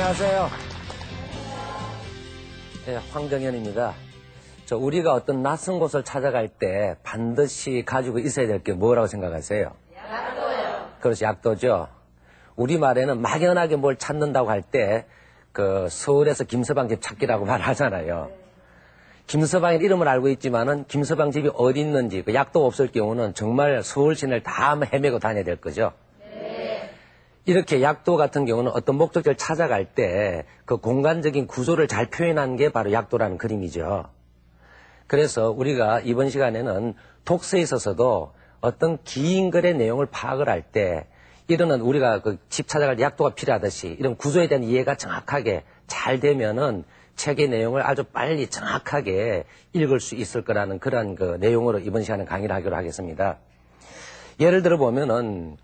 안녕하세요. 네, 황정현입니다. 우리가 어떤 낯선 곳을 찾아갈 때 반드시 가지고 있어야 될 게 뭐라고 생각하세요? 약도요. 그렇지, 약도죠. 우리말에는 막연하게 뭘 찾는다고 할 때 서울에서 김서방 집 찾기라고 말하잖아요. 김서방의 이름을 알고 있지만은 김서방 집이 어디 있는지 약도 없을 경우는 정말 서울 시내를 다 헤매고 다녀야 될 거죠. 네. 이렇게 약도 같은 경우는 어떤 목적지를 찾아갈 때 그 공간적인 구조를 잘 표현한 게 바로 약도라는 그림이죠. 그래서 우리가 이번 시간에는 독서에 있어서도 어떤 긴 글의 내용을 파악을 할 때 이런 우리가 집 찾아갈 때 약도가 필요하듯이 이런 구조에 대한 이해가 정확하게 잘 되면은 책의 내용을 아주 빨리 정확하게 읽을 수 있을 거라는 그런 내용으로 이번 시간에 강의를 하기로 하겠습니다. 예를 들어 보면은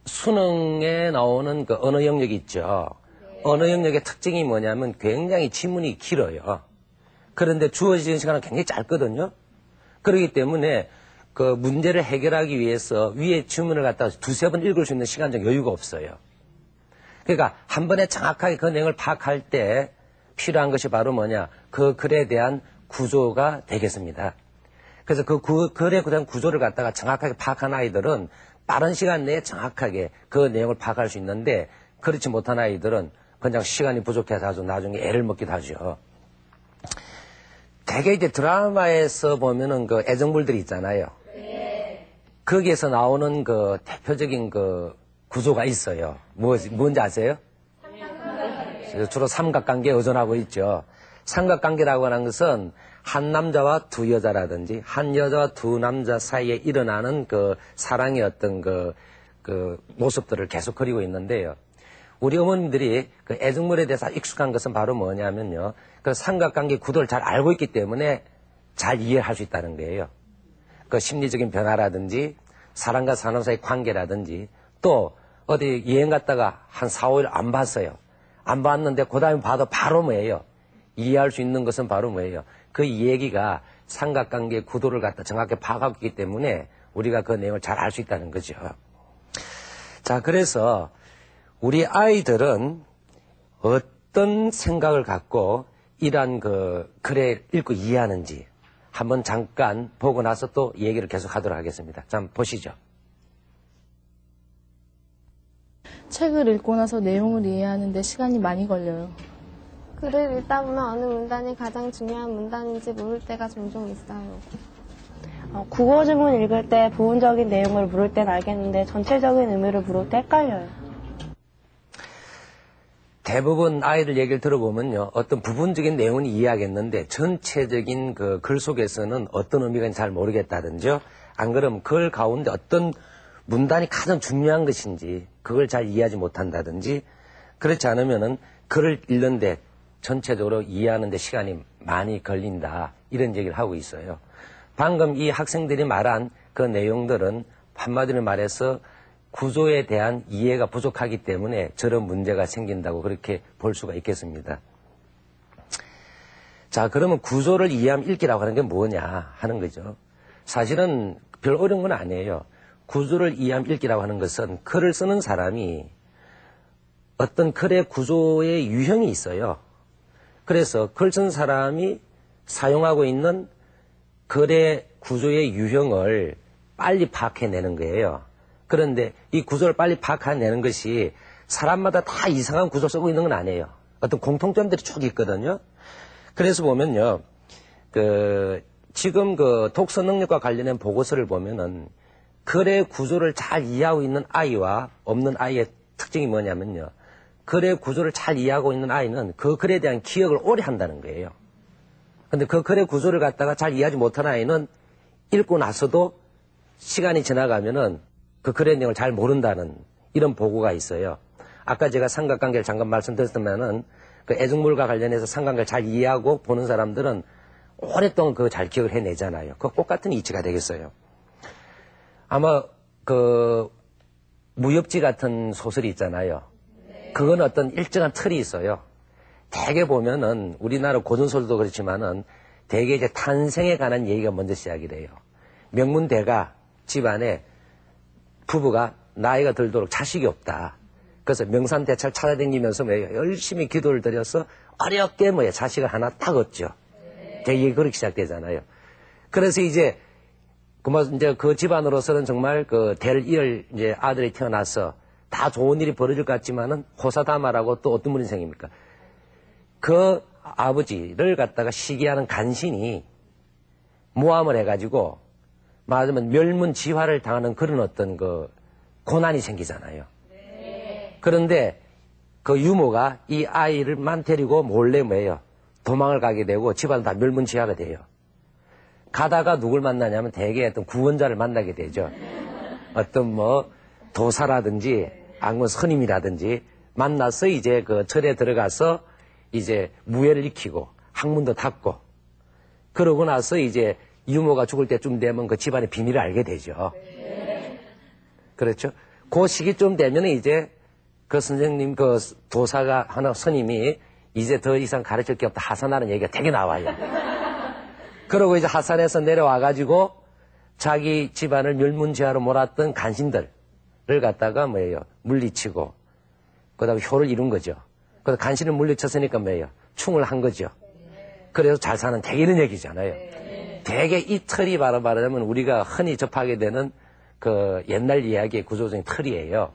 수능에 나오는 언어 영역이 있죠. 네. 언어 영역의 특징이 뭐냐면 굉장히 지문이 길어요. 그런데 주어지는 시간은 굉장히 짧거든요. 그렇기 때문에 문제를 해결하기 위해서 위에 지문을 갖다가 두세 번 읽을 수 있는 시간적 여유가 없어요. 그러니까 한 번에 정확하게 그 내용을 파악할 때 필요한 것이 바로 뭐냐? 그 글에 대한 구조가 되겠습니다. 그래서 그 글에 대한 구조를 갖다가 정확하게 파악한 아이들은 빠른 시간 내에 정확하게 그 내용을 파악할 수 있는데 그렇지 못한 아이들은 그냥 시간이 부족해서 아주 나중에 애를 먹기도 하죠. 되게 이제 드라마에서 보면은 애정물들이 있잖아요. 네. 거기에서 나오는 대표적인 구조가 있어요. 뭔지 아세요? 주로 삼각관계에 의존하고 있죠. 삼각관계라고 하는 것은 한 남자와 두 여자라든지 한 여자와 두 남자 사이에 일어나는 사랑의 어떤 모습들을 계속 그리고 있는데요. 우리 어머님들이 애정물에 대해서 익숙한 것은 바로 뭐냐면요. 삼각관계 구도를 잘 알고 있기 때문에 잘 이해할 수 있다는 거예요. 심리적인 변화라든지 사람과 사람 사이의 관계라든지 또 어디 여행 갔다가 한 4, 5일 안 봤어요. 안 봤는데 그 다음에 봐도 바로 뭐예요? 이해할 수 있는 것은 바로 뭐예요? 그 얘기가 삼각관계 구도를 갖다 정확히 파악하고 있기 때문에 우리가 그 내용을 잘 알 수 있다는 거죠. 자, 그래서 우리 아이들은 어떤 생각을 갖고 이러한 글을 읽고 이해하는지 한번 잠깐 보고 나서 또 얘기를 계속 하도록 하겠습니다. 자, 한번 보시죠. 책을 읽고 나서 내용을 이해하는데 시간이 많이 걸려요. 글을 읽다 보면 어느 문단이 가장 중요한 문단인지 모를 때가 종종 있어요. 국어 지문 읽을 때 부분적인 내용을 물을 땐 알겠는데 전체적인 의미를 물을 때 헷갈려요. 대부분 아이들 얘기를 들어보면요. 어떤 부분적인 내용은 이해하겠는데 전체적인 글 속에서는 어떤 의미가 있는지 잘 모르겠다든지요. 안 그러면 글 가운데 어떤 문단이 가장 중요한 것인지 그걸 잘 이해하지 못한다든지 그렇지 않으면은 글을 읽는데 전체적으로 이해하는데 시간이 많이 걸린다. 이런 얘기를 하고 있어요. 방금 이 학생들이 말한 그 내용들은 한마디로 말해서 구조에 대한 이해가 부족하기 때문에 저런 문제가 생긴다고 그렇게 볼 수가 있겠습니다. 자, 그러면 구조를 이해하면 읽기라고 하는 게 뭐냐 하는 거죠. 사실은 별 어려운 건 아니에요. 구조를 이해하면 읽기라고 하는 것은 글을 쓰는 사람이 어떤 글의 구조의 유형이 있어요. 그래서 글 쓴 사람이 사용하고 있는 글의 구조의 유형을 빨리 파악해내는 거예요. 그런데 이 구조를 빨리 파악해내는 것이 사람마다 다 이상한 구조 쓰고 있는 건 아니에요. 어떤 공통점들이 쭉 있거든요. 그래서 보면요. 지금 독서 능력과 관련된 보고서를 보면은 글의 구조를 잘 이해하고 있는 아이와 없는 아이의 특징이 뭐냐면요. 글의 구조를 잘 이해하고 있는 아이는 그 글에 대한 기억을 오래 한다는 거예요. 근데 그 글의 구조를 갖다가 잘 이해하지 못한 아이는 읽고 나서도 시간이 지나가면은 그 글의 내용을 잘 모른다는 이런 보고가 있어요. 아까 제가 삼각관계를 잠깐 말씀드렸으면은 애정물과 관련해서 삼각관계를 잘 이해하고 보는 사람들은 오랫동안 그거 잘 기억을 해내잖아요. 그 똑같은 이치가 되겠어요. 아마 무협지 같은 소설이 있잖아요. 그건 어떤 일정한 틀이 있어요. 대개 보면은 우리나라 고전소설도 그렇지만은 대개 이제 탄생에 관한 얘기가 먼저 시작이 돼요. 명문대가 집안에 부부가 나이가 들도록 자식이 없다. 그래서 명산대찰 찾아다니면서 뭐예요? 열심히 기도를 드려서 어렵게 뭐예요? 자식을 하나 딱 얻죠. 대개 그렇게 시작되잖아요. 그래서 이제 이제 그 집안으로서는 정말 그 대를 이을 이제 아들이 태어나서 다 좋은 일이 벌어질 것 같지만은 호사다마라고 또 어떤 분이 생깁니까? 그 아버지를 갖다가 시기하는 간신이 모함을 해가지고 말하자면 멸문지화를 당하는 그런 어떤 그 고난이 생기잖아요. 그런데 그 유모가 이 아이를만 데리고 몰래 뭐예요? 도망을 가게 되고 집안은 다 멸문지화가 돼요. 가다가 누굴 만나냐면 대개 어떤 구원자를 만나게 되죠. 어떤 뭐 도사라든지 아니면 스님이라든지 만나서 이제 그 절에 들어가서 이제 무예를 익히고 학문도 닦고 그러고 나서 이제 유모가 죽을 때쯤 되면 그 집안의 비밀을 알게 되죠. 그렇죠? 그 시기쯤 되면 이제 그 선생님 그 도사가 하나 스님이 이제 더 이상 가르칠 게 없다 하산하는 얘기가 되게 나와요. 그러고 이제 하산에서 내려와가지고 자기 집안을 멸문지화로 몰았던 간신들을 갖다가 뭐예요? 물리치고 그다음에 효를 이룬 거죠. 그래서 간신을 물리쳤으니까 뭐예요? 충을 한 거죠. 그래서 잘 사는 대개 이런 얘기잖아요. 대개 이 틀이 말하자면 우리가 흔히 접하게 되는 그 옛날 이야기의 구조적인 틀이에요.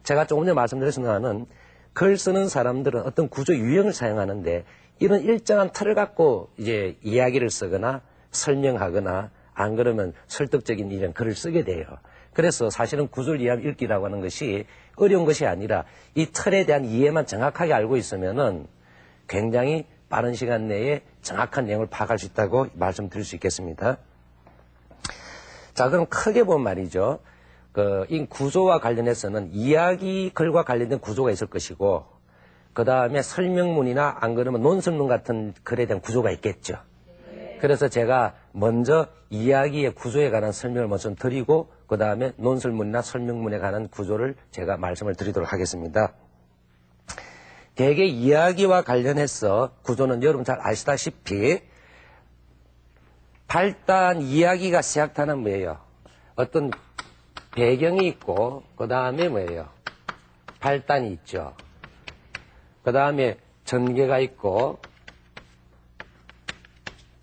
제가 조금 전에 말씀드렸습니다는 글 쓰는 사람들은 어떤 구조 유형을 사용하는데 이런 일정한 틀을 갖고 이제 이야기를 쓰거나 설명하거나 안 그러면 설득적인 이런 글을 쓰게 돼요. 그래서 사실은 구조를 이해하면 읽기라고 하는 것이 어려운 것이 아니라 이 틀에 대한 이해만 정확하게 알고 있으면은 굉장히 빠른 시간 내에 정확한 내용을 파악할 수 있다고 말씀드릴 수 있겠습니다. 자, 그럼 크게 보면 말이죠. 이 구조와 관련해서는 이야기 글과 관련된 구조가 있을 것이고, 그 다음에 설명문이나 안 그러면 논설문 같은 글에 대한 구조가 있겠죠. 그래서 제가 먼저 이야기의 구조에 관한 설명을 먼저 드리고, 그 다음에 논설문이나 설명문에 관한 구조를 제가 말씀을 드리도록 하겠습니다. 대개 이야기와 관련해서 구조는 여러분 잘 아시다시피 발단 이야기가 시작하는 뭐예요? 어떤 배경이 있고 그 다음에 뭐예요? 발단이 있죠. 그 다음에 전개가 있고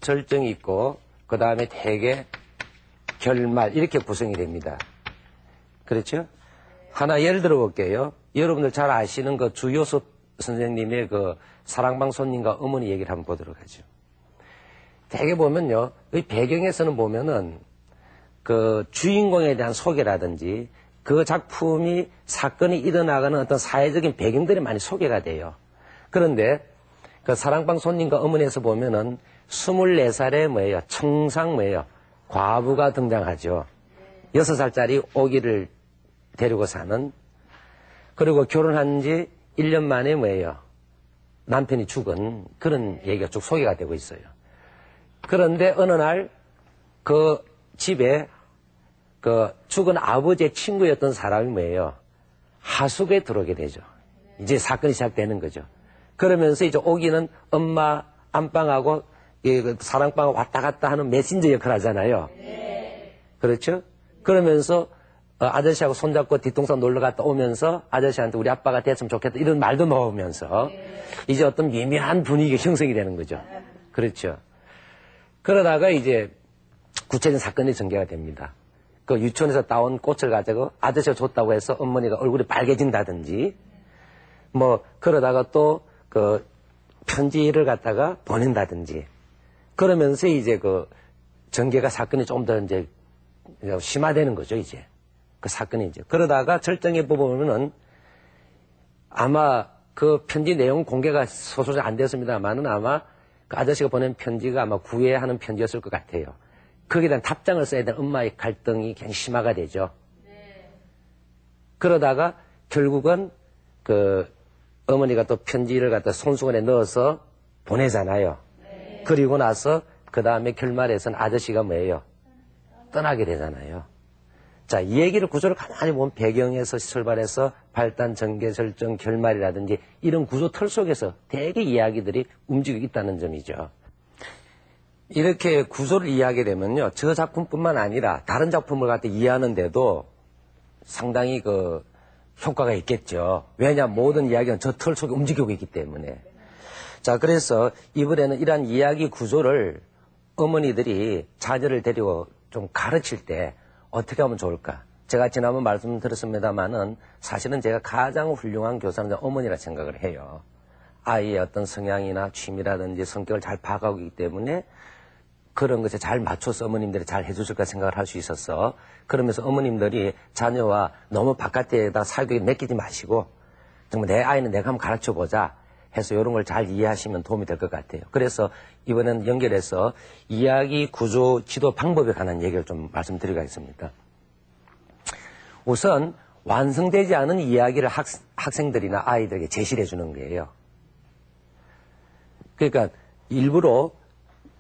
절정이 있고 그 다음에 대개 결말 이렇게 구성이 됩니다. 그렇죠? 하나 예를 들어 볼게요. 여러분들 잘 아시는 그 주요섭 선생님의 그 사랑방 손님과 어머니 얘기를 한번 보도록 하죠. 대개 보면요, 이 배경에서는 보면은 그 주인공에 대한 소개라든지 그 작품이 사건이 일어나가는 어떤 사회적인 배경들이 많이 소개가 돼요. 그런데 그 사랑방 손님과 어머니에서 보면은 24살의 뭐예요? 청상 뭐예요? 과부가 등장하죠. 6살짜리 오기를 데리고 사는. 그리고 결혼한 지 1년 만에 뭐예요? 남편이 죽은 그런 얘기가 쭉 소개가 되고 있어요. 그런데 어느 날 그 집에 그 죽은 아버지의 친구였던 사람이 뭐예요? 하숙에 들어오게 되죠. 이제 사건이 시작되는 거죠. 그러면서 이제 오기는 엄마 안방하고 사랑방하고 왔다 갔다 하는 메신저 역할을 하잖아요. 그렇죠? 그러면서 아저씨하고 손잡고 뒷동산 놀러 갔다 오면서 아저씨한테 우리 아빠가 됐으면 좋겠다 이런 말도 넣으면서 이제 어떤 미묘한 분위기가 형성이 되는 거죠. 그렇죠. 그러다가 이제 구체적인 사건이 전개가 됩니다. 그 유치원에서 따온 꽃을 가지고 아저씨가 줬다고 해서 어머니가 얼굴이 빨개진다든지 뭐 그러다가 또 그 편지를 갖다가 보낸다든지 그러면서 이제 그 전개가 사건이 좀 더 이제 심화되는 거죠, 이제. 그 사건이 이제. 그러다가 절정에 보면은 아마 그 편지 내용 공개가 소소지 안 됐습니다만은 아마 그 아저씨가 보낸 편지가 아마 구애하는 편지였을 것 같아요. 거기에 대한 답장을 써야 되는 엄마의 갈등이 굉장히 심화가 되죠. 그러다가 결국은 그 어머니가 또 편지를 갖다 손수건에 넣어서 보내잖아요. 그리고 나서 그 다음에 결말에서는 아저씨가 뭐예요? 떠나게 되잖아요. 자, 이 얘기를 구조를 가만히 보면 배경에서 출발해서 발단, 전개, 절정, 결말이라든지 이런 구조 틀 속에서 대개 이야기들이 움직이고 있다는 점이죠. 이렇게 구조를 이해하게 되면요, 저 작품뿐만 아니라 다른 작품을 갖다 이해하는데도 상당히 그 효과가 있겠죠. 왜냐, 모든 이야기는 저 틀 속에 움직이고 있기 때문에. 자, 그래서 이번에는 이러한 이야기 구조를 어머니들이 자녀를 데리고 좀 가르칠 때 어떻게 하면 좋을까? 제가 지난번 말씀드렸습니다만은 사실은 제가 가장 훌륭한 교사는 어머니라 생각을 해요. 아이의 어떤 성향이나 취미라든지 성격을 잘 파악하고 있기 때문에 그런 것에 잘 맞춰서 어머님들이 잘 해주실까 생각을 할 수 있었어. 그러면서 어머님들이 자녀와 너무 바깥에다 사교육에 맡기지 마시고 정말 내 아이는 내가 한번 가르쳐보자 해서 이런 걸 잘 이해하시면 도움이 될 것 같아요. 그래서 이번엔 연결해서 이야기 구조 지도 방법에 관한 얘기를 좀 말씀드리겠습니다. 우선 완성되지 않은 이야기를 학생들이나 아이들에게 제시를 해주는 거예요. 그러니까 일부러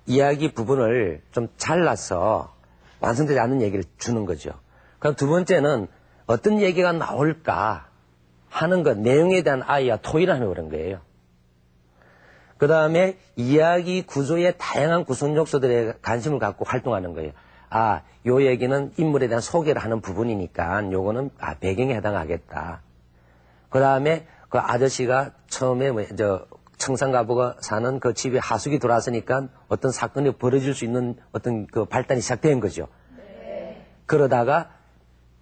이야기 부분을 좀 잘라서 완성되지 않은 얘기를 주는 거죠. 그럼 두 번째는 어떤 얘기가 나올까 하는 것, 내용에 대한 아이와 토의를 하는 그런 거예요. 그 다음에 이야기 구조의 다양한 구성 요소들에 관심을 갖고 활동하는 거예요. 아, 요 얘기는 인물에 대한 소개를 하는 부분이니까 요거는 배경에 해당하겠다. 그 다음에 그 아저씨가 처음에 청산가부가 사는 그 집에 하숙이 들어왔으니까 어떤 사건이 벌어질 수 있는 어떤 그 발단이 시작된 거죠. 네. 그러다가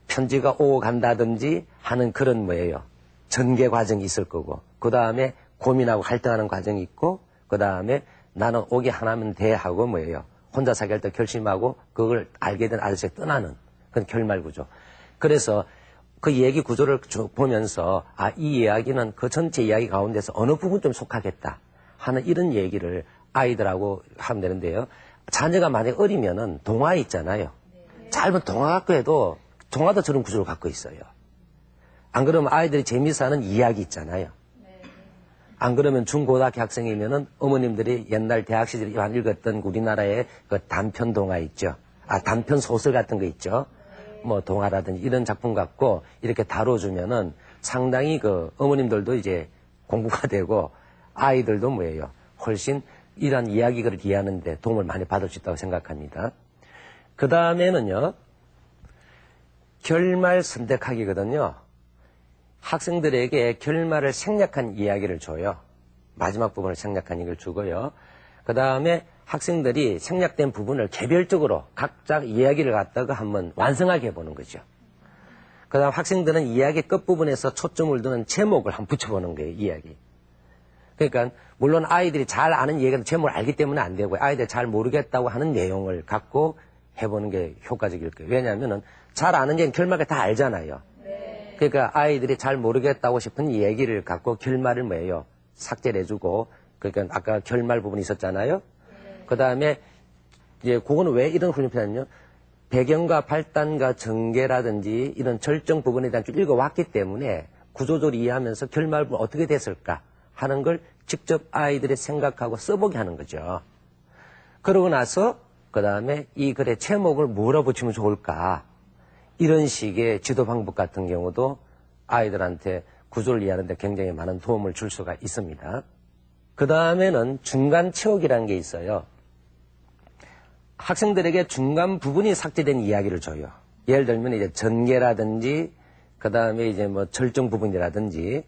편지가 오고 간다든지 하는 그런 뭐예요. 전개 과정이 있을 거고, 그 다음에 고민하고 갈등하는 과정이 있고, 그 다음에 나는 오게 하나면 돼 하고 뭐예요. 혼자 사귀할 때 결심하고 그걸 알게 된 아저씨가 떠나는 그런 결말 구조. 그래서 그 얘기 구조를 보면서 이 이야기는 그 전체 이야기 가운데서 어느 부분 좀 속하겠다 하는 이런 얘기를 아이들하고 하면 되는데요. 자녀가 만약에 어리면은 동화 있잖아요. 짧은 동화 갖고 해도 동화도 저런 구조를 갖고 있어요. 안 그러면 아이들이 재미있어 하는 이야기 있잖아요. 안 그러면 중고등학교 학생이면은 어머님들이 옛날 대학 시절에 읽었던 우리나라의 그 단편 동화 있죠. 단편 소설 같은 거 있죠. 뭐 동화라든지 이런 작품 갖고 이렇게 다뤄주면은 상당히 그 어머님들도 이제 공부가 되고 아이들도 뭐예요. 훨씬 이런 이야기를 이해하는데 도움을 많이 받을 수 있다고 생각합니다. 그 다음에는요. 결말 선택하기거든요. 학생들에게 결말을 생략한 이야기를 줘요. 마지막 부분을 생략한 이걸 주고요. 그 다음에 학생들이 생략된 부분을 개별적으로 각자 이야기를 갖다가 한번 완성하게 해보는 거죠. 그 다음 학생들은 이야기 끝부분에서 초점을 두는 제목을 한번 붙여보는 거예요, 이야기. 그러니까 물론 아이들이 잘 아는 이야기는 제목을 알기 때문에 안 되고 아이들이 잘 모르겠다고 하는 내용을 갖고 해보는 게 효과적일 거예요. 왜냐하면 잘 아는 얘기는 결말을 다 알잖아요. 그러니까 아이들이 잘 모르겠다고 싶은 얘기를 갖고 결말을 뭐예요? 삭제를 해주고, 그러니까 아까 결말 부분이 있었잖아요. 그 다음에 이제 그거는 왜 이런 훈련 필요하냐면요. 배경과 발단과 전개라든지 이런 절정 부분에 대한 쭉 읽어왔기 때문에 구조적으로 이해하면서 결말 부분 어떻게 됐을까 하는 걸 직접 아이들이 생각하고 써보게 하는 거죠. 그러고 나서 그 다음에 이 글의 제목을 뭐라 붙이면 좋을까? 이런 식의 지도 방법 같은 경우도 아이들한테 구조를 이해하는 데 굉장히 많은 도움을 줄 수가 있습니다. 그 다음에는 중간 채우기라는 게 있어요. 학생들에게 중간 부분이 삭제된 이야기를 줘요. 예를 들면 이제 전개라든지 그 다음에 이제 뭐 절정 부분이라든지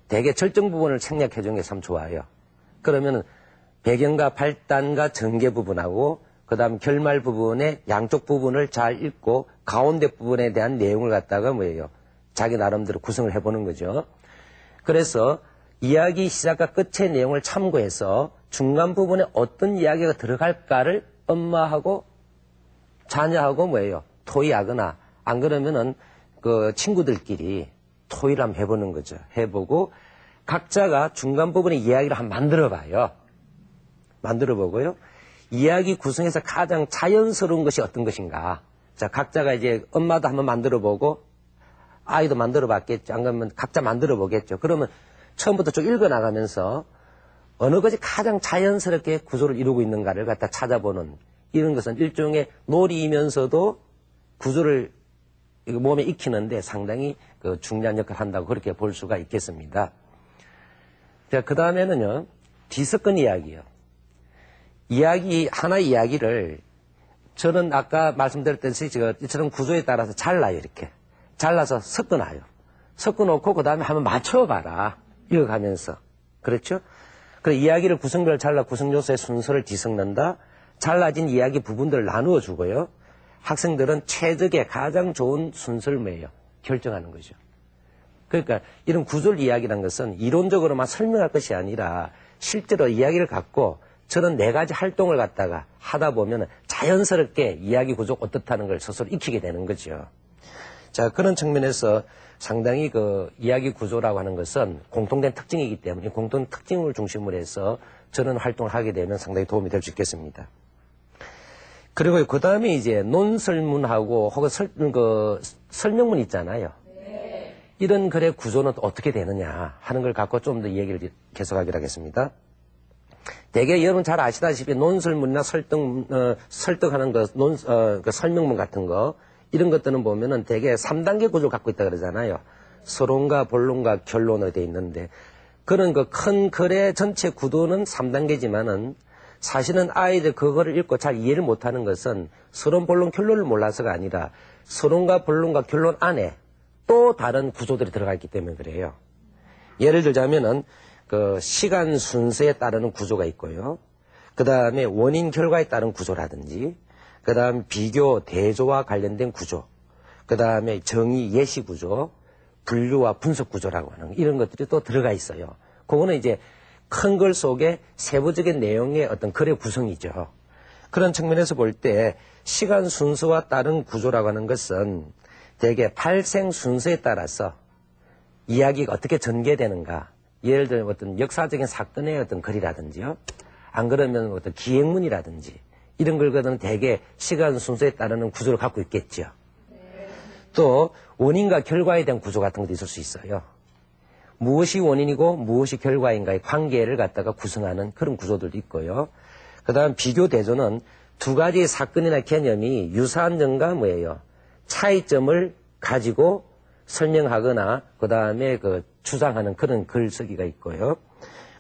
대개 절정 부분을 생략해 주는 게 참 좋아요. 그러면 배경과 발단과 전개 부분하고 그 다음 결말 부분의 양쪽 부분을 잘 읽고 가운데 부분에 대한 내용을 갖다가 뭐예요? 자기 나름대로 구성을 해보는 거죠. 그래서 이야기 시작과 끝의 내용을 참고해서 중간 부분에 어떤 이야기가 들어갈까를 엄마하고 자녀하고 뭐예요? 토의하거나 안 그러면은 그 친구들끼리 토의를 한번 해보는 거죠. 해보고 각자가 중간 부분에 이야기를 한번 만들어봐요. 만들어보고요. 이야기 구성에서 가장 자연스러운 것이 어떤 것인가. 자, 각자가 이제 엄마도 한번 만들어보고 아이도 만들어봤겠죠. 안 그러면 각자 만들어보겠죠. 그러면 처음부터 쭉 읽어나가면서 어느 것이 가장 자연스럽게 구조를 이루고 있는가를 갖다 찾아보는 이런 것은 일종의 놀이이면서도 구조를 몸에 익히는데 상당히 그 중요한 역할을 한다고 그렇게 볼 수가 있겠습니다. 자, 그 다음에는요. 뒤섞은 이야기요. 하나의 이야기를 저는 아까 말씀드렸듯이 저런 구조에 따라서 잘라요, 이렇게. 잘라서 섞어놔요. 섞어놓고 그 다음에 한번 맞춰봐라. 이어가면서. 그렇죠? 그 이야기를 구성별로 잘라 구성요소의 순서를 뒤섞는다. 잘라진 이야기 부분들을 나누어 주고요. 학생들은 최적의 가장 좋은 순서를 뭐예요? 결정하는 거죠. 그러니까 이런 구절 이야기란 것은 이론적으로만 설명할 것이 아니라 실제로 이야기를 갖고 저런 4가지 활동을 갖다가 하다 보면 자연스럽게 이야기 구조가 어떻다는 걸 스스로 익히게 되는 거죠. 자, 그런 측면에서 상당히 그 이야기 구조라고 하는 것은 공통된 특징이기 때문에 이 공통 특징을 중심으로 해서 저런 활동을 하게 되면 상당히 도움이 될 수 있겠습니다. 그리고 그 다음에 이제 논설문하고 혹은 설명문 있잖아요. 이런 글의 구조는 어떻게 되느냐 하는 걸 갖고 좀 더 이야기를 계속하기로 하겠습니다. 대개 여러분 잘 아시다시피 논설문이나 설득하는 그 설명문 같은 거 이런 것들은 보면은 대개 3단계 구조를 갖고 있다 그러잖아요. 서론과 본론과 결론으로 되어 있는데 그런 그 큰 글의 전체 구도는 3단계지만은 사실은 아이들 그거를 읽고 잘 이해를 못하는 것은 서론, 본론, 결론을 몰라서가 아니라 서론과 본론과 결론 안에 또 다른 구조들이 들어가 있기 때문에 그래요. 예를 들자면은 그 시간 순서에 따르는 구조가 있고요. 그 다음에 원인 결과에 따른 구조라든지 그 다음 비교 대조와 관련된 구조 그 다음에 정의 예시 구조 분류와 분석 구조라고 하는 이런 것들이 또 들어가 있어요. 그거는 이제 큰 글 속에 세부적인 내용의 어떤 글의 구성이죠. 그런 측면에서 볼 때 시간 순서와 따른 구조라고 하는 것은 대개 발생 순서에 따라서 이야기가 어떻게 전개되는가. 예를 들어 어떤 역사적인 사건의 어떤 글이라든지요. 안 그러면 어떤 기행문이라든지 이런 글거는 대개 시간 순서에 따르는 구조를 갖고 있겠죠. 또 원인과 결과에 대한 구조 같은 것도 있을 수 있어요. 무엇이 원인이고 무엇이 결과인가의 관계를 갖다가 구성하는 그런 구조들도 있고요. 그 다음 비교 대조는 2가지의 사건이나 개념이 유사한 점과 뭐예요? 차이점을 가지고 설명하거나 그 다음에 그 주장하는 그런 글쓰기가 있고요.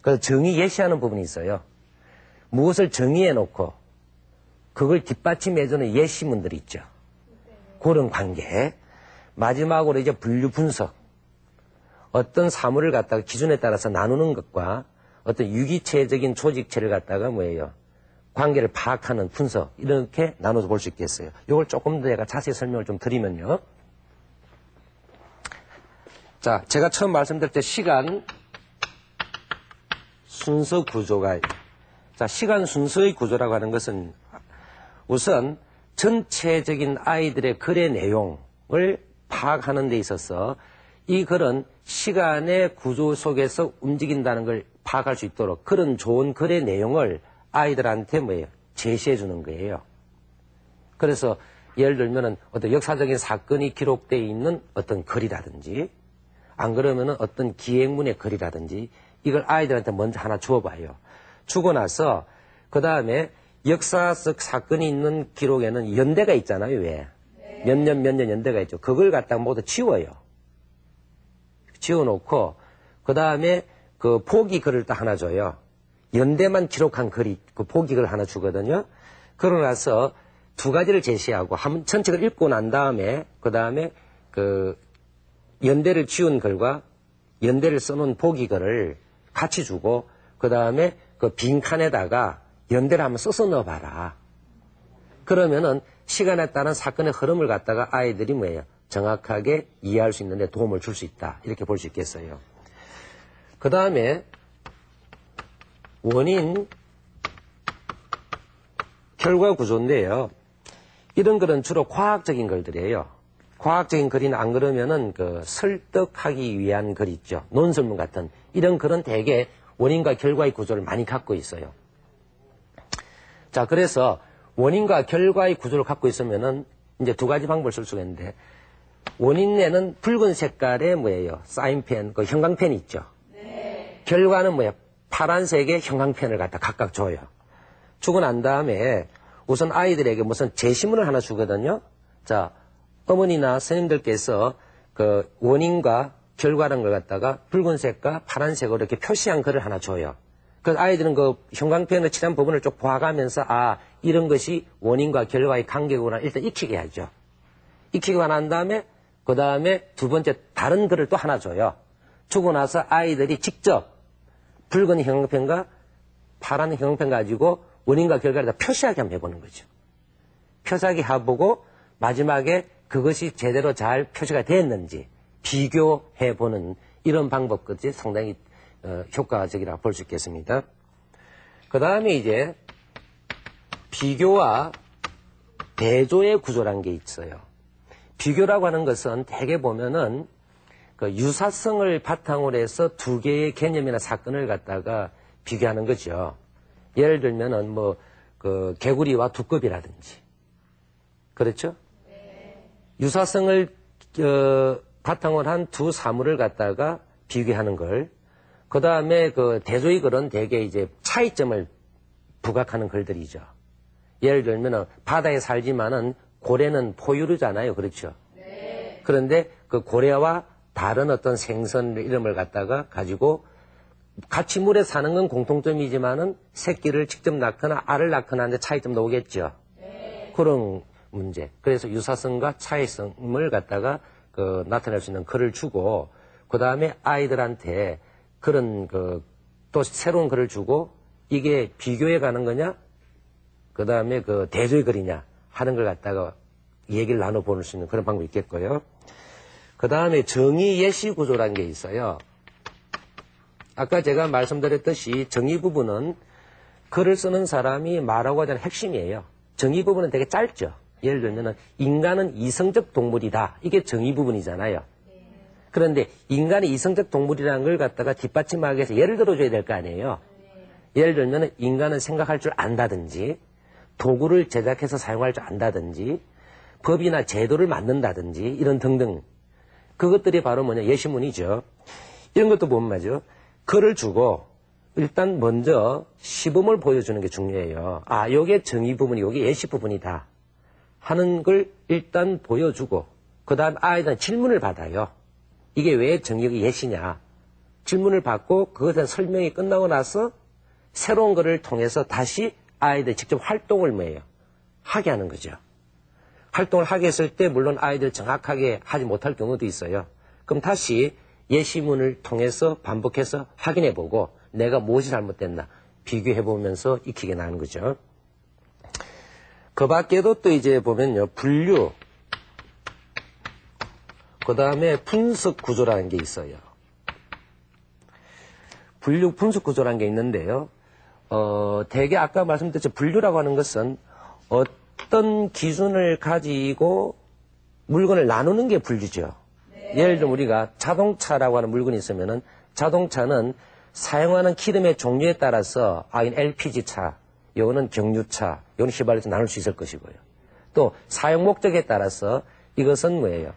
그 정의 예시하는 부분이 있어요. 무엇을 정의해 놓고 그걸 뒷받침해주는 예시문들이 있죠. 그런 관계. 마지막으로 이제 분류 분석. 어떤 사물을 갖다가 기준에 따라서 나누는 것과 어떤 유기체적인 조직체를 갖다가 뭐예요? 관계를 파악하는 분석. 이렇게 나눠서 볼 수 있겠어요. 이걸 조금 더 제가 자세히 설명을 좀 드리면요. 자, 제가 처음 말씀드릴 때 시간 순서 구조가, 자, 시간 순서의 구조라고 하는 것은 우선 전체적인 아이들의 글의 내용을 파악하는 데 있어서 이 글은 시간의 구조 속에서 움직인다는 걸 파악할 수 있도록 그런 좋은 글의 내용을 아이들한테 뭐예요? 제시해 주는 거예요. 그래서 예를 들면은 어떤 역사적인 사건이 기록되어 있는 어떤 글이라든지 안 그러면은 어떤 기행문의 글이라든지 이걸 아이들한테 먼저 하나 주어봐요. 주고 나서 그 다음에 역사적 사건이 있는 기록에는 연대가 있잖아요. 왜? 몇 년 연대가 있죠. 그걸 갖다가 모두 지워요. 지워놓고 그 다음에 그 포기글을 딱 하나 줘요. 연대만 기록한 글이 그 포기글 하나 주거든요. 그러고 나서 2가지를 제시하고 전체 글 읽고 난 다음에 그 다음에 그 연대를 지운 글과 연대를 써놓은 포기글을 같이 주고 그 다음에 그 빈칸에다가 연대를 한번 써서 넣어봐라. 그러면은 시간에 따른 사건의 흐름을 갖다가 아이들이 뭐예요? 정확하게 이해할 수 있는데 도움을 줄 수 있다. 이렇게 볼 수 있겠어요. 그 다음에 원인, 결과 구조인데요. 이런 글은 주로 과학적인 글들이에요. 과학적인 글이나 안 그러면은 그 설득하기 위한 글 있죠. 논설문 같은 이런 글은 대개 원인과 결과의 구조를 많이 갖고 있어요. 자, 그래서 원인과 결과의 구조를 갖고 있으면은 이제 2가지 방법을 쓸 수가 있는데 원인에는 붉은 색깔의 뭐예요? 사인펜, 그 형광펜이 있죠. 네. 결과는 뭐예요? 파란색의 형광펜을 갖다 각각 줘요. 주고 난 다음에 우선 아이들에게 무슨 제시문을 하나 주거든요. 자, 어머니나 선생님들께서 그 원인과 결과라는 걸 갖다가 붉은색과 파란색으로 이렇게 표시한 글을 하나 줘요. 그 아이들은 그 형광펜으로 칠한 부분을 쭉 봐가면서 아, 이런 것이 원인과 결과의 관계구나 일단 익히게 하죠. 익히고 난 다음에 그 다음에 2번째 다른 글을 또 하나 줘요. 주고 나서 아이들이 직접 붉은 형광펜과 파란 형광펜 가지고 원인과 결과를 다 표시하게 한번 해보는 거죠. 표시하게 해보고 마지막에 그것이 제대로 잘 표시가 됐는지 비교해보는 이런 방법까지 상당히 효과적이라고 볼 수 있겠습니다. 그 다음에 이제 비교와 대조의 구조라는 게 있어요. 비교라고 하는 것은 대개 보면은 그 유사성을 바탕으로 해서 두 개의 개념이나 사건을 갖다가 비교하는 거죠. 예를 들면은 뭐 그 개구리와 두꺼비라든지 그렇죠? 유사성을 바탕으로 한 두 사물을 갖다가 비교하는 걸. 그 다음에 그 대조의 글은 대개 이제 차이점을 부각하는 글들이죠. 예를 들면은 바다에 살지만은 고래는 포유류잖아요. 그렇죠? 네. 그런데 그 고래와 다른 어떤 생선 이름을 갖다가 가지고 같이 물에 사는 건 공통점이지만은 새끼를 직접 낳거나 알을 낳거나 하는데 차이점도 오겠죠. 네. 그런 문제. 그래서 유사성과 차이성을 갖다가 그 나타낼 수 있는 글을 주고 그 다음에 아이들한테 그런 또 새로운 글을 주고 이게 비교해 가는 거냐 그 다음에 그 대조의 글이냐 하는 걸 갖다가 얘기를 나눠볼 수 있는 그런 방법이 있겠고요. 그 다음에 정의 예시 구조라는 게 있어요. 아까 제가 말씀드렸듯이 정의 부분은 글을 쓰는 사람이 말하고 하자는 핵심이에요. 정의 부분은 되게 짧죠. 예를 들면 인간은 이성적 동물이다. 이게 정의 부분이잖아요. 그런데 인간이 이성적 동물이라는 걸 갖다가 뒷받침하기 위해서 예를 들어줘야 될 거 아니에요. 예를 들면 인간은 생각할 줄 안다든지 도구를 제작해서 사용할 줄 안다든지 법이나 제도를 만든다든지 이런 등등 그것들이 바로 뭐냐 예시문이죠. 이런 것도 보면 말이죠. 글을 주고 일단 먼저 시범을 보여주는 게 중요해요. 아, 요게 정의 부분이 요게 예시 부분이다 하는 걸 일단 보여주고 그 다음 아이들은 질문을 받아요. 이게 왜 정의가 예시냐 질문을 받고 그것에 대한 설명이 끝나고 나서 새로운 거를 통해서 다시 아이들 직접 활동을 뭐예요? 하게 하는 거죠. 활동을 하게 했을 때 물론 아이들 정확하게 하지 못할 경우도 있어요. 그럼 다시 예시문을 통해서 반복해서 확인해보고 내가 무엇이 잘못됐나 비교해보면서 익히게 나는 거죠. 그 밖에도 또 이제 보면요. 분류, 그 다음에 분석 구조라는 게 있어요. 분류, 분석 구조라는 게 있는데요. 대개 아까 말씀드렸죠. 분류라고 하는 것은 어떤 기준을 가지고 물건을 나누는 게 분류죠. 네. 예를 들어 우리가 자동차라고 하는 물건이 있으면은 자동차는 사용하는 기름의 종류에 따라서 이건 LPG차, 이거는 경유차, 이거는 휘발유차 나눌 수 있을 것이고요. 또 사용 목적에 따라서 이것은 뭐예요?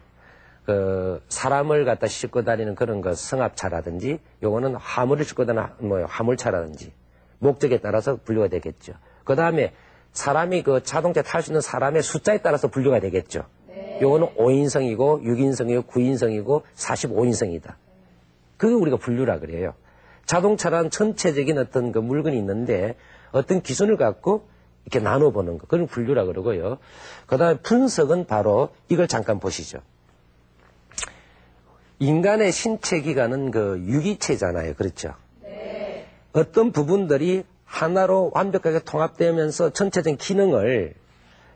사람을 갖다 싣고 다니는 그런 거 승합차라든지 요거는 화물을 싣고 다니는 화물차라든지 목적에 따라서 분류가 되겠죠. 그 다음에 사람이 그 자동차 탈 수 있는 사람의 숫자에 따라서 분류가 되겠죠. 네. 요거는 5인승이고 6인승이고 9인승이고 45인승이다. 그게 우리가 분류라 그래요. 자동차란 전체적인 어떤 그 물건이 있는데 어떤 기준을 갖고 이렇게 나눠보는 거. 그건 분류라 그러고요. 그 다음에 분석은 바로 이걸 잠깐 보시죠. 인간의 신체 기관은 그 유기체잖아요. 그렇죠? 네. 어떤 부분들이 하나로 완벽하게 통합되면서 전체적인 기능을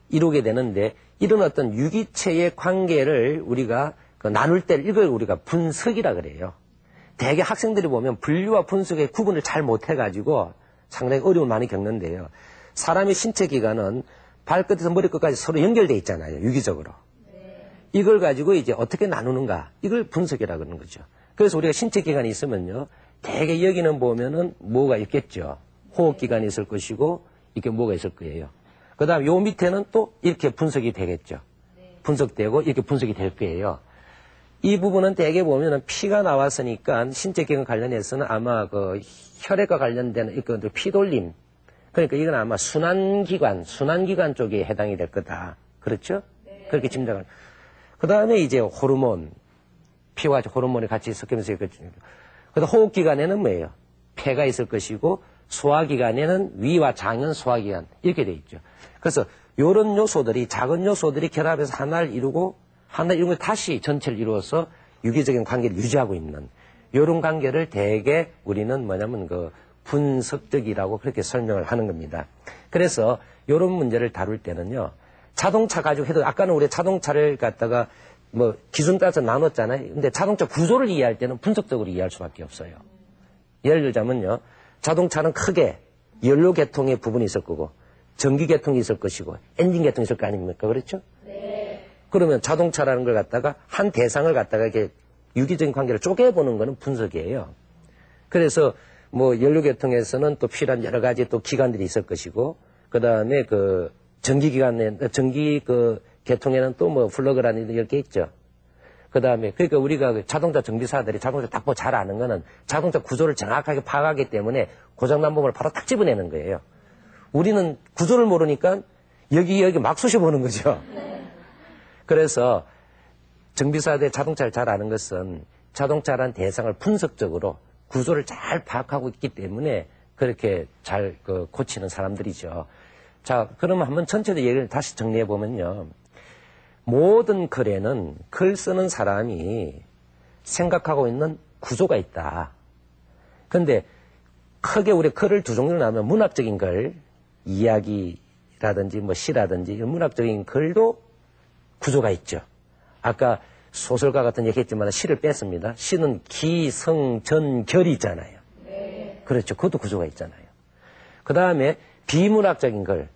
이루게 되는데 이런 어떤 유기체의 관계를 우리가 나눌 때 이걸 우리가 분석이라 그래요. 대개 학생들이 보면 분류와 분석의 구분을 잘 못해가지고 상당히 어려움을 많이 겪는데요. 사람의 신체 기관은 발끝에서 머리끝까지 서로 연결되어 있잖아요. 유기적으로. 이걸 가지고 이제 어떻게 나누는가 이걸 분석이라 그러는 거죠. 그래서 우리가 신체 기관이 있으면요. 대개 여기는 보면은 뭐가 있겠죠. 호흡기관이 있을 것이고 이렇게 뭐가 있을 거예요. 그 다음 요 밑에는 또 이렇게 분석이 되겠죠. 분석되고 이렇게 분석이 될 거예요. 이 부분은 대개 보면은 피가 나왔으니까 신체 기관 관련해서는 아마 그 혈액과 관련된 이것들 피돌림. 그러니까 이건 아마 순환기관 쪽에 해당이 될 거다. 그렇죠? 네. 그렇게 짐작을. 그 다음에 이제 호르몬, 피와 호르몬이 같이 섞이면서 있거든요. 그 다음 호흡기관에는 뭐예요? 폐가 있을 것이고 소화기관에는 위와 장은 소화기관 이렇게 돼 있죠. 그래서 이런 요소들이 작은 요소들이 결합해서 하나를 이루고 다시 전체를 이루어서 유기적인 관계를 유지하고 있는 이런 관계를 대개 우리는 뭐냐면 그 분석적이라고 그렇게 설명을 하는 겁니다. 그래서 이런 문제를 다룰 때는요. 자동차 가지고 해도 아까는 우리 자동차를 갖다가 뭐 기준 따서 나눴잖아요. 근데 자동차 구조를 이해할 때는 분석적으로 이해할 수밖에 없어요. 예를 들자면요. 자동차는 크게 연료 계통의 부분이 있을 거고 전기 계통이 있을 것이고 엔진 계통이 있을 거 아닙니까? 그렇죠? 네. 그러면 자동차라는 걸 갖다가 한 대상을 갖다가 이렇게 유기적인 관계를 쪼개보는 거는 분석이에요. 그래서 뭐 연료 계통에서는 또 필요한 여러 가지 또 기관들이 있을 것이고 그 다음에 그 전기 그 계통에는 또 뭐 플러그라는 이런 게 있죠. 그 다음에 그러니까 우리가 그 자동차 정비사들이 자동차 딱 잘 아는 거는 자동차 구조를 정확하게 파악하기 때문에 고장난 부분을 바로 딱 집어내는 거예요. 우리는 구조를 모르니까 여기 막 쑤셔보는 거죠. 그래서 정비사들이 자동차를 잘 아는 것은 자동차라는 대상을 분석적으로 구조를 잘 파악하고 있기 때문에 그렇게 잘 고치는 사람들이죠. 자, 그러면 한번 전체적 얘기를 다시 정리해 보면요. 모든 글에는 글 쓰는 사람이 생각하고 있는 구조가 있다. 그런데 크게 우리 글을 두 종류로 나누면 문학적인 글, 이야기라든지 뭐 시라든지 이런 문학적인 글도 구조가 있죠. 아까 소설가 같은 얘기 했지만 시를 뺐습니다. 시는 기, 성, 전, 결이 있잖아요. 네. 그렇죠. 그것도 구조가 있잖아요. 그 다음에 비문학적인 글,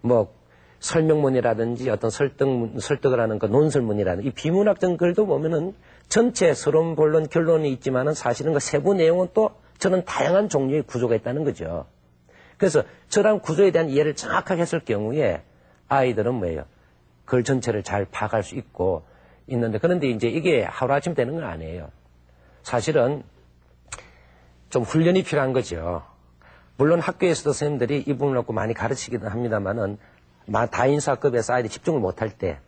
뭐 설명문이라든지 어떤 설득을 하는 그 논설문이라든지 이 비문학적인 글도 보면은 전체 서론, 본론, 결론이 있지만은 사실은 그 세부 내용은 또 저는 다양한 종류의 구조가 있다는 거죠. 그래서 저런 구조에 대한 이해를 정확하게 했을 경우에 아이들은 뭐예요? 글 전체를 잘 파악할 수 있고 있는데 그런데 이제 이게 하루아침 되는 건 아니에요. 사실은 좀 훈련이 필요한 거죠. 물론 학교에서도 선생님들이 이 부분을 갖고 많이 가르치기도 합니다만은 다인사급에서 아이들이 집중을 못할 때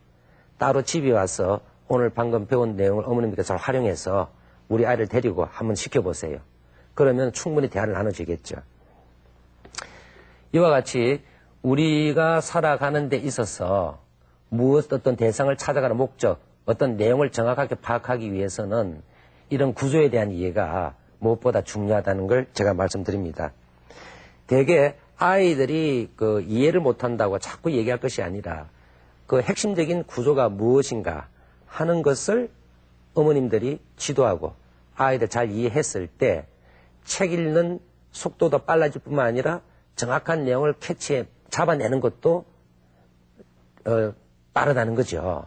따로 집에 와서 오늘 방금 배운 내용을 어머님께서 잘 활용해서 우리 아이를 데리고 한번 시켜보세요. 그러면 충분히 대화를 나눠주겠죠. 이와 같이 우리가 살아가는 데 있어서 어떤 대상을 찾아가는 목적, 어떤 내용을 정확하게 파악하기 위해서는 이런 구조에 대한 이해가 무엇보다 중요하다는 걸 제가 말씀드립니다. 대개 아이들이 그 이해를 못한다고 자꾸 얘기할 것이 아니라 그 핵심적인 구조가 무엇인가 하는 것을 어머님들이 지도하고 아이들 잘 이해했을 때 책 읽는 속도도 빨라질 뿐만 아니라 정확한 내용을 잡아내는 것도 빠르다는 거죠.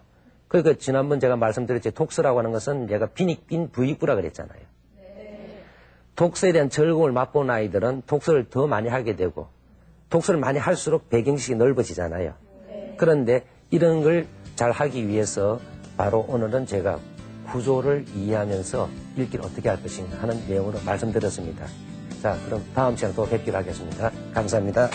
그러니까 지난번 제가 말씀드렸죠. 독서라고 하는 것은 제가 빈익빈 부익부라 그랬잖아요. 네. 독서에 대한 즐거움을 맛본 아이들은 독서를 더 많이 하게 되고 독서를 많이 할수록 배경식이 넓어지잖아요. 네. 그런데 이런 걸 잘 하기 위해서 바로 오늘은 제가 구조를 이해하면서 읽기를 어떻게 할 것인가 하는 내용으로 말씀드렸습니다. 자, 그럼 다음 시간에 또 뵙기로 하겠습니다. 감사합니다.